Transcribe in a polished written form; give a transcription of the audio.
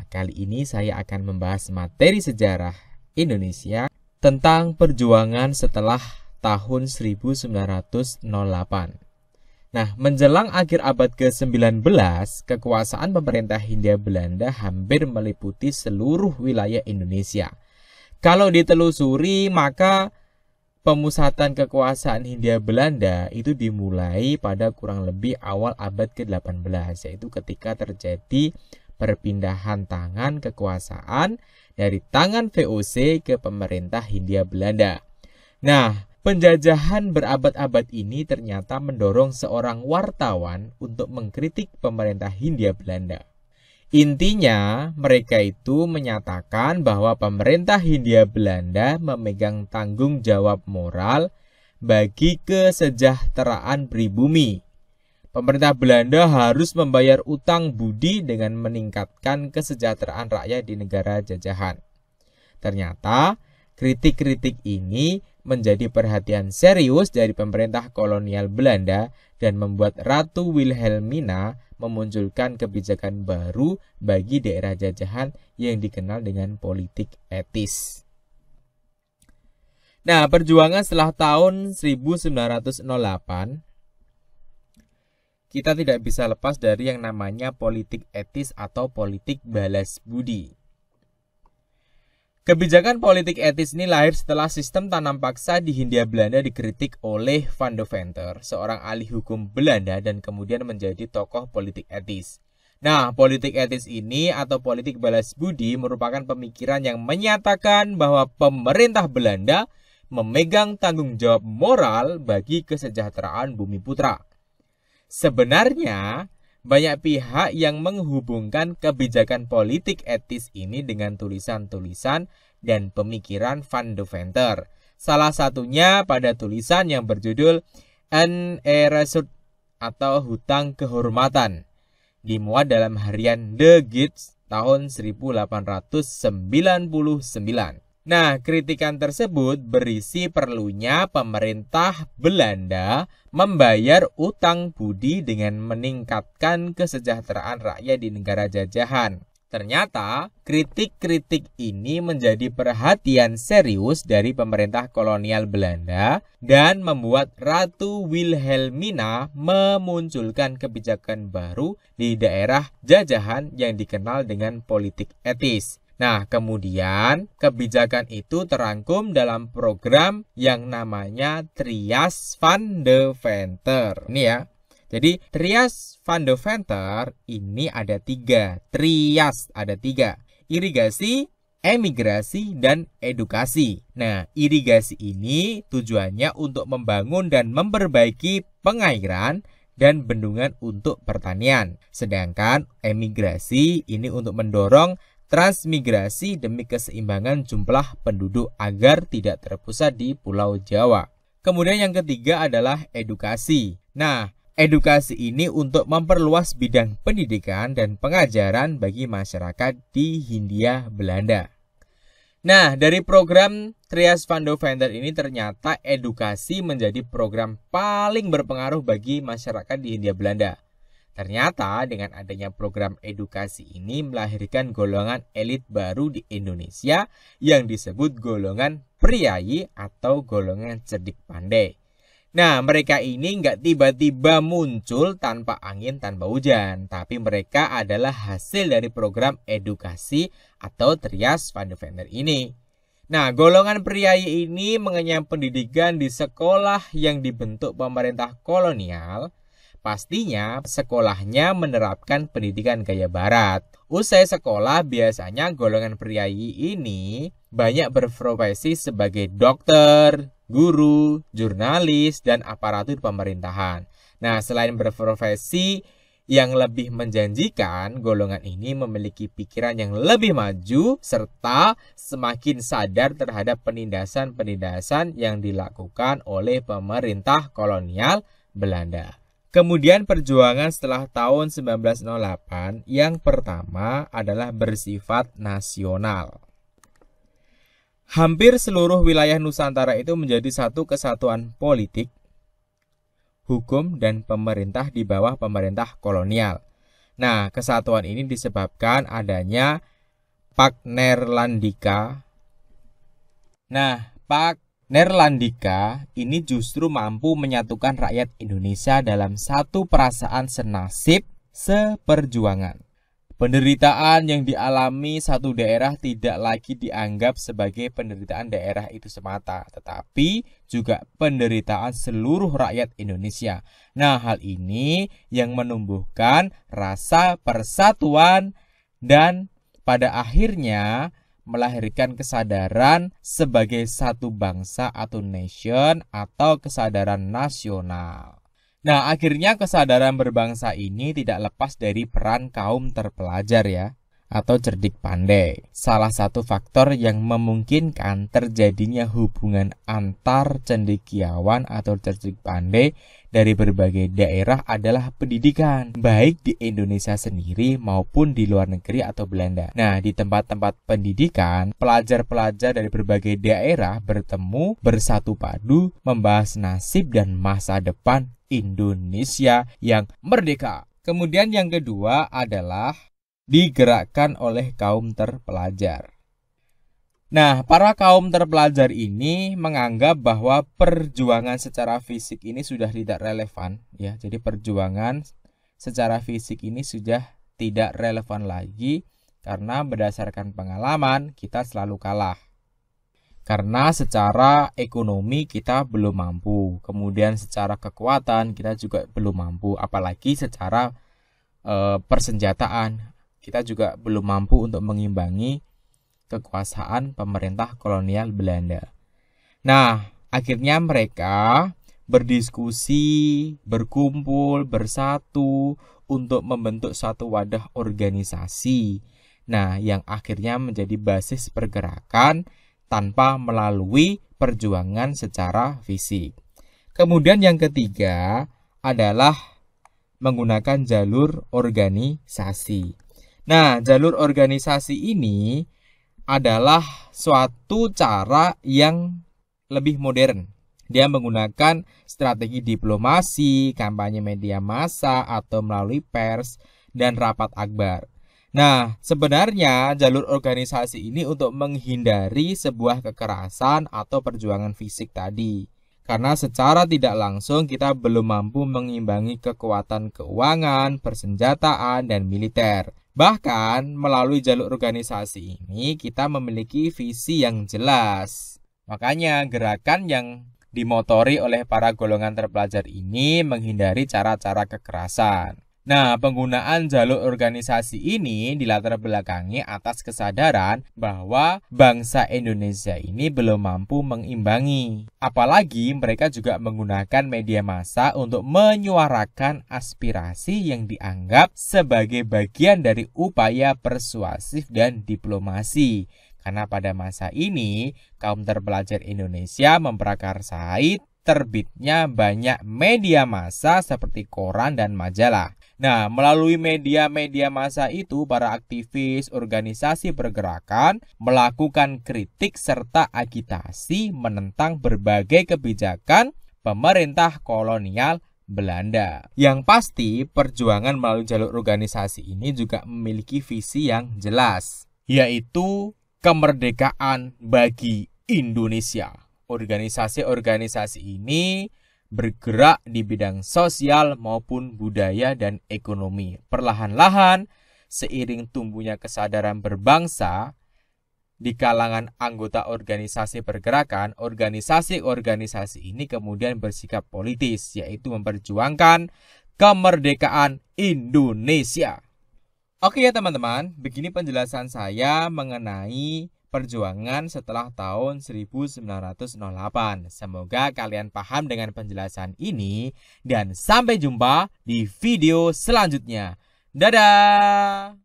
kali ini saya akan membahas materi sejarah Indonesia tentang perjuangan setelah tahun 1908. Nah, menjelang akhir abad ke-19, kekuasaan pemerintah Hindia Belanda hampir meliputi seluruh wilayah Indonesia. Kalau ditelusuri, maka pemusatan kekuasaan Hindia Belanda itu dimulai pada kurang lebih awal abad ke-18, yaitu ketika terjadi perpindahan tangan kekuasaan dari tangan VOC ke pemerintah Hindia Belanda. Nah, penjajahan berabad-abad ini ternyata mendorong seorang wartawan untuk mengkritik pemerintah Hindia Belanda. Intinya, mereka itu menyatakan bahwa pemerintah Hindia Belanda memegang tanggung jawab moral bagi kesejahteraan pribumi. Pemerintah Belanda harus membayar utang budi dengan meningkatkan kesejahteraan rakyat di negara jajahan. Ternyata, kritik-kritik ini menjadi perhatian serius dari pemerintah kolonial Belanda dan membuat Ratu Wilhelmina memunculkan kebijakan baru bagi daerah jajahan yang dikenal dengan politik etis. Nah, perjuangan setelah tahun 1908, kita tidak bisa lepas dari yang namanya politik etis atau politik balas budi. Kebijakan politik etis ini lahir setelah sistem tanam paksa di Hindia Belanda dikritik oleh Van Deventer, seorang ahli hukum Belanda dan kemudian menjadi tokoh politik etis. Nah, politik etis ini atau politik balas budi merupakan pemikiran yang menyatakan bahwa pemerintah Belanda memegang tanggung jawab moral bagi kesejahteraan bumi putra. Sebenarnya, banyak pihak yang menghubungkan kebijakan politik etis ini dengan tulisan-tulisan dan pemikiran Van Deventer. Salah satunya pada tulisan yang berjudul An Eresut atau Hutang Kehormatan, dimuat dalam harian The Gids tahun 1899. Nah, kritikan tersebut berisi perlunya pemerintah Belanda membayar utang budi dengan meningkatkan kesejahteraan rakyat di negara jajahan. Ternyata, kritik-kritik ini menjadi perhatian serius dari pemerintah kolonial Belanda dan membuat Ratu Wilhelmina memunculkan kebijakan baru di daerah jajahan yang dikenal dengan politik etis. Nah, kemudian kebijakan itu terangkum dalam program yang namanya Trias van Deventer. Ini ya. Jadi Trias van Deventer ini ada tiga. Trias ada tiga. Irigasi, emigrasi, dan edukasi. Nah, irigasi ini tujuannya untuk membangun dan memperbaiki pengairan dan bendungan untuk pertanian. Sedangkan emigrasi ini untuk mendorong transmigrasi demi keseimbangan jumlah penduduk agar tidak terpusat di Pulau Jawa. Kemudian yang ketiga adalah edukasi. Nah, edukasi ini untuk memperluas bidang pendidikan dan pengajaran bagi masyarakat di Hindia Belanda. Nah, dari program Trias van Deventer ini ternyata edukasi menjadi program paling berpengaruh bagi masyarakat di Hindia Belanda. Ternyata dengan adanya program edukasi ini melahirkan golongan elit baru di Indonesia yang disebut golongan priayi atau golongan cerdik pandai. Nah, mereka ini nggak tiba-tiba muncul tanpa angin tanpa hujan, tapi mereka adalah hasil dari program edukasi atau Trias van Deventer ini. Nah, golongan priayi ini mengenyam pendidikan di sekolah yang dibentuk pemerintah kolonial. Pastinya sekolahnya menerapkan pendidikan gaya barat. Usai sekolah biasanya golongan priayi ini banyak berprofesi sebagai dokter, guru, jurnalis, dan aparatur pemerintahan. Nah, selain berprofesi yang lebih menjanjikan, golongan ini memiliki pikiran yang lebih maju serta semakin sadar terhadap penindasan-penindasan yang dilakukan oleh pemerintah kolonial Belanda. Kemudian perjuangan setelah tahun 1908 yang pertama adalah bersifat nasional. Hampir seluruh wilayah Nusantara itu menjadi satu kesatuan politik, hukum, dan pemerintah di bawah pemerintah kolonial. Nah, kesatuan ini disebabkan adanya Pak Neerlandica. Nah, Pak Neerlandica ini justru mampu menyatukan rakyat Indonesia dalam satu perasaan senasib seperjuangan. Penderitaan yang dialami satu daerah tidak lagi dianggap sebagai penderitaan daerah itu semata, tetapi juga penderitaan seluruh rakyat Indonesia. Nah, hal ini yang menumbuhkan rasa persatuan dan pada akhirnya melahirkan kesadaran sebagai satu bangsa atau nation atau kesadaran nasional. Nah, akhirnya kesadaran berbangsa ini tidak lepas dari peran kaum terpelajar ya, atau cerdik pandai. Salah satu faktor yang memungkinkan terjadinya hubungan antar cendekiawan atau cerdik pandai dari berbagai daerah adalah pendidikan, baik di Indonesia sendiri maupun di luar negeri atau Belanda. Nah, di tempat-tempat pendidikan, pelajar-pelajar dari berbagai daerah bertemu, bersatu padu, membahas nasib dan masa depan Indonesia yang merdeka. Kemudian yang kedua adalah digerakkan oleh kaum terpelajar. Nah, para kaum terpelajar ini menganggap bahwa perjuangan secara fisik ini sudah tidak relevan ya. Jadi perjuangan secara fisik ini sudah tidak relevan lagi karena berdasarkan pengalaman kita selalu kalah. Karena secara ekonomi kita belum mampu, kemudian secara kekuatan kita juga belum mampu, apalagi secara persenjataan kita juga belum mampu untuk mengimbangi kekuasaan pemerintah kolonial Belanda. Nah, akhirnya mereka berdiskusi, berkumpul, bersatu untuk membentuk satu wadah organisasi. Nah, yang akhirnya menjadi basis pergerakan tanpa melalui perjuangan secara fisik. Kemudian yang ketiga adalah menggunakan jalur organisasi. Nah, jalur organisasi ini adalah suatu cara yang lebih modern. Dia menggunakan strategi diplomasi, kampanye media massa, atau melalui pers dan rapat akbar. Nah, sebenarnya jalur organisasi ini untuk menghindari sebuah kekerasan atau perjuangan fisik tadi. Karena secara tidak langsung kita belum mampu mengimbangi kekuatan keuangan, persenjataan, dan militer. Bahkan melalui jalur organisasi ini kita memiliki visi yang jelas. Makanya gerakan yang dimotori oleh para golongan terpelajar ini menghindari cara-cara kekerasan. Nah, penggunaan jalur organisasi ini dilatar belakangi atas kesadaran bahwa bangsa Indonesia ini belum mampu mengimbangi. Apalagi mereka juga menggunakan media massa untuk menyuarakan aspirasi yang dianggap sebagai bagian dari upaya persuasif dan diplomasi. Karena pada masa ini, kaum terpelajar Indonesia memprakarsai terbitnya banyak media massa seperti koran dan majalah. Nah, melalui media-media massa itu, para aktivis organisasi pergerakan melakukan kritik serta agitasi menentang berbagai kebijakan pemerintah kolonial Belanda. Yang pasti, perjuangan melalui jalur organisasi ini juga memiliki visi yang jelas, yaitu kemerdekaan bagi Indonesia. Organisasi-organisasi ini bergerak di bidang sosial maupun budaya dan ekonomi. Perlahan-lahan, seiring tumbuhnya kesadaran berbangsa di kalangan anggota organisasi pergerakan, organisasi-organisasi ini kemudian bersikap politis, yaitu memperjuangkan kemerdekaan Indonesia. Oke ya teman-teman, begini penjelasan saya mengenai perjuangan setelah tahun 1908. Semoga kalian paham dengan penjelasan ini dan sampai jumpa di video selanjutnya. Dadah!